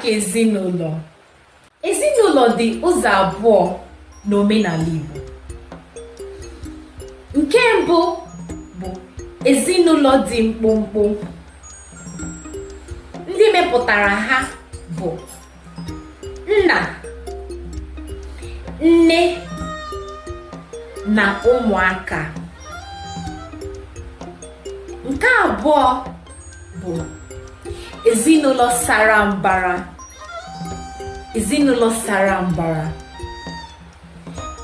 maka ezinụlọ. Ezinụlọ dị ụzọ abụọ n'omenala Igbo. Nke mbụ bụ ezinụlọ dị mkpụmkpụ. Ndị mepụtara ha bụ nna, nne na ụmụaka. Nke abụọ bụ ezinụlọ sara mbara. Ezinụlọ sara mbara.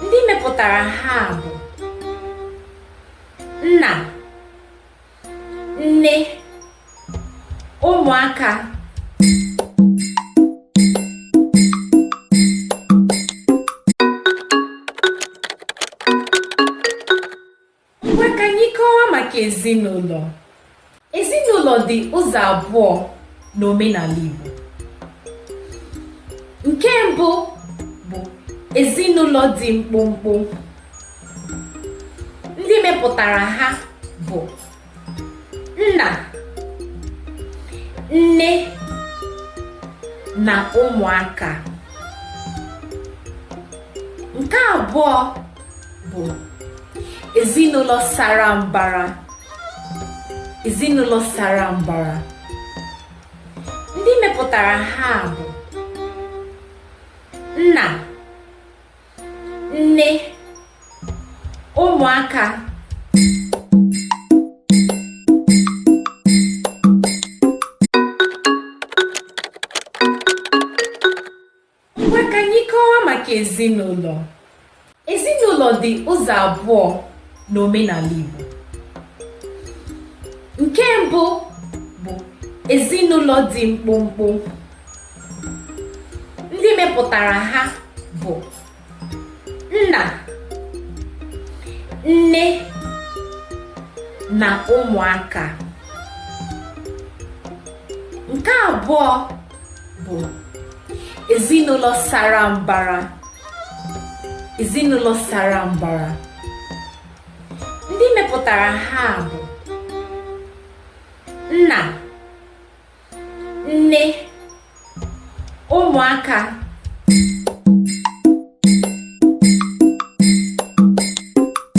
Ndị mepụtara ha bụ nna, nne, ụmụaka. Ngwa ka anyị kọwaa maka ezinụlọ. Ezinụlọ dị ụzọ abụọ n'omenala Igbo. Nke mbụ bụ ezinụlọ dị mkpụmkpụ. Ndị mepụtara ha bụ nna, nne na ụmụaka. Nke abụọ bụ ezinụlọ sara mbara. Ezinụlọ sara mbara. Ndị mepụtara ha bụ nna, nne, ụmụaka. Ngwa ka anyị kọwaa maka ezinụlọ. Ezinụlọ dị ụzọ abụọ n'omenala Igbo. Nke mbụ bụ ezinụlọ dị mkpụmkpụ. Ndị mepụtara ha bụ nna, nne na ụmụaka. Nke abụọ bụ ezinụlọ sara mbara. Ezinụlọ sara mbara. Ndị mepụtara ha bụ nna, nne, ụmụaka.